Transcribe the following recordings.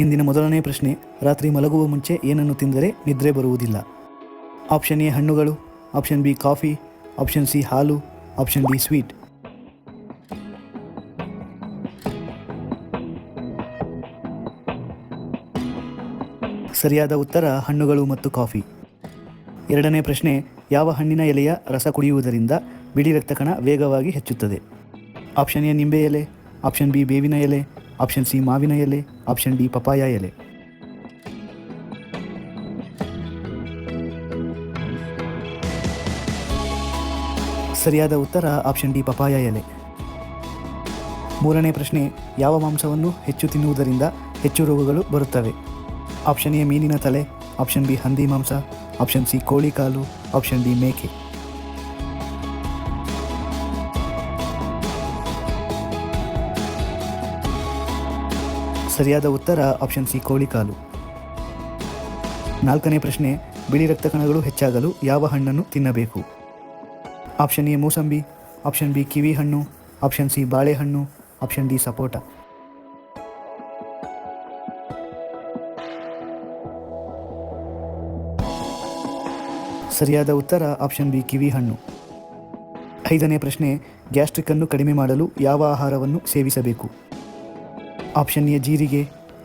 ಇಂದಿನ ಮೊದಲನೇ ಪ್ರಶ್ನೆ, ರಾತ್ರಿ ಮಲಗುವ ಮುಂಚೆ ಏನನ್ನು ತಿಂದರೆ ನಿದ್ರೆ ಬರುವುದಿಲ್ಲ? ಆಪ್ಷನ್ ಎ ಹಣ್ಣುಗಳು, option B coffee, option C ಹಾಲು, ಆಪ್ಷನ್ ಡಿ ಸ್ವೀಟ್. ಸರಿಯಾದ ಉತ್ತರ ಹಣ್ಣುಗಳು ಮತ್ತು ಕಾಫಿ. ಎರಡನೇ ಪ್ರಶ್ನೆ, ಯಾವ ಹಣ್ಣಿನ ಎಲೆಯ ರಸ ಕುಡಿಯುವುದರಿಂದ ಬಿಳಿ ರಕ್ತ ಕಣ ವೇಗವಾಗಿ ಹೆಚ್ಚುತ್ತದೆ? ಆಪ್ಷನ್ ಎ ನಿಂಬೆ ಎಲೆ, ಆಪ್ಷನ್ ಬಿ ಬೇವಿನ ಎಲೆ, ಆಪ್ಷನ್ ಸಿ ಮಾವಿನ ಎಲೆ, ಆಪ್ಷನ್ ಡಿ ಪಪಾಯ ಎಲೆ. ಸರಿಯಾದ ಉತ್ತರ ಆಪ್ಷನ್ ಡಿ ಪಪಾಯ ಎಲೆ. ಮೂರನೇ ಪ್ರಶ್ನೆ, ಯಾವ ಮಾಂಸವನ್ನು ಹೆಚ್ಚು ತಿನ್ನುವುದರಿಂದ ಹೆಚ್ಚು ರೋಗಗಳು ಬರುತ್ತವೆ? ಆಪ್ಷನ್ ಎ ಮೀನಿನ ತಲೆ, ಆಪ್ಷನ್ ಬಿ ಹಂದಿ ಮಾಂಸ, ಆಪ್ಷನ್ ಸಿ ಕೋಳಿ ಕಾಲು, ಆಪ್ಷನ್ ಡಿ ಮೇಕೆ. ಸರಿಯಾದ ಉತ್ತರ ಆಪ್ಷನ್ ಸಿ ಕೋಳಿ ಕಾಲು. ನಾಲ್ಕನೇ ಪ್ರಶ್ನೆ, ಬಿಳಿ ರಕ್ತ ಕಣಗಳು ಹೆಚ್ಚಾಗಲು ಯಾವ ಹಣ್ಣನ್ನು ತಿನ್ನಬೇಕು? ಆಪ್ಷನ್ ಎ ಮೂಸಂಬಿ, ಆಪ್ಷನ್ ಬಿ ಕಿವಿ ಹಣ್ಣು, ಆಪ್ಷನ್ ಸಿ ಬಾಳೆಹಣ್ಣು, ಆಪ್ಷನ್ ಡಿ ಸಪೋಟ. ಸರಿಯಾದ ಉತ್ತರ ಆಪ್ಷನ್ ಬಿ ಕಿವಿ ಹಣ್ಣು. ಐದನೇ ಪ್ರಶ್ನೆ, ಗ್ಯಾಸ್ಟ್ರಿಕ್ ಅನ್ನು ಕಡಿಮೆ ಮಾಡಲು ಯಾವ ಆಹಾರವನ್ನು ಸೇವಿಸಬೇಕು? ಆಪ್ಷನ್ ಎ ಜೀರಿಗೆ,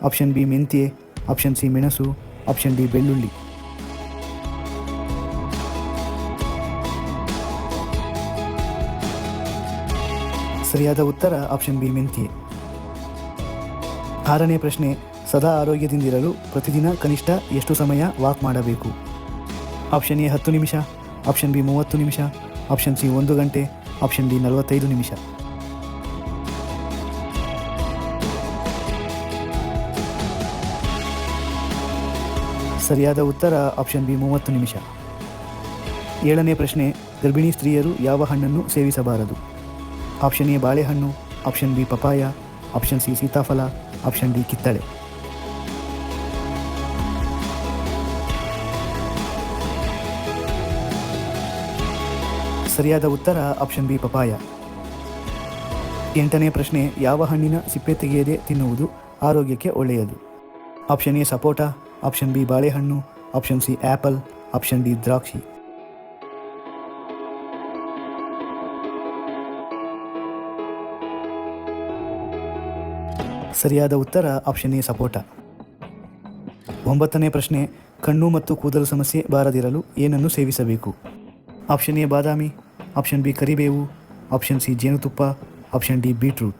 ಆಪ್ಷನ್ ಬಿ ಮೆಂತ್ಯೆ, ಆಪ್ಷನ್ ಸಿ ಮೆಣಸು, ಆಪ್ಷನ್ ಡಿ ಬೆಳ್ಳುಳ್ಳಿ. ಸರಿಯಾದ ಉತ್ತರ ಆಪ್ಷನ್ ಬಿ ಮೆಂತ್ಯೆ. ಆರನೇ ಪ್ರಶ್ನೆ, ಸದಾ ಆರೋಗ್ಯದಿಂದಿರಲು ಪ್ರತಿದಿನ ಕನಿಷ್ಠ ಎಷ್ಟು ಸಮಯ ವಾಕ್ ಮಾಡಬೇಕು? ಆಪ್ಷನ್ ಎ 10 ನಿಮಿಷ, ಆಪ್ಷನ್ ಬಿ 30 ನಿಮಿಷ, ಆಪ್ಷನ್ ಸಿ 1 ಗಂಟೆ, ಆಪ್ಷನ್ ಡಿ 45 ನಿಮಿಷ. ಸರಿಯಾದ ಉತ್ತರ ಆಪ್ಷನ್ ಬಿ 30 ನಿಮಿಷ. ಏಳನೇ ಪ್ರಶ್ನೆ, ಗರ್ಭಿಣಿ ಸ್ತ್ರೀಯರು ಯಾವ ಹಣ್ಣನ್ನು ಸೇವಿಸಬಾರದು? ಆಪ್ಷನ್ ಎ ಬಾಳೆಹಣ್ಣು, option B papaya, option C ಸೀತಾಫಲ, ಆಪ್ಷನ್ ಡಿ ಕಿತ್ತಳೆ. ಸರಿಯಾದ ಉತ್ತರ ಆಪ್ಷನ್ ಬಿ ಪಪಾಯ. ಎಂಟನೇ ಪ್ರಶ್ನೆ, ಯಾವ ಹಣ್ಣಿನ ಸಿಪ್ಪೆ ತೆಗೆಯದೆ ತಿನ್ನುವುದು ಆರೋಗ್ಯಕ್ಕೆ ಒಳ್ಳೆಯದು? ಆಪ್ಷನ್ ಎ ಸಪೋಟ, ಆಪ್ಷನ್ ಬಿ ಬಾಳೆಹಣ್ಣು, option C apple, option D ದ್ರಾಕ್ಷಿ. ಸರಿಯಾದ ಉತ್ತರ ಆಪ್ಷನ್ ಎ ಸಪೋಟ. ಒಂಬತ್ತನೇ ಪ್ರಶ್ನೆ, ಕಣ್ಣು ಮತ್ತು ಕೂದಲು ಸಮಸ್ಯೆ ಬಾರದಿರಲು ಏನನ್ನು ಸೇವಿಸಬೇಕು? Option A Badami, option B ಕರಿಬೇವು, ಆಪ್ಷನ್ ಸಿ ಜೇನುತುಪ್ಪ, ಆಪ್ಷನ್ ಡಿ ಬೀಟ್ರೂಟ್.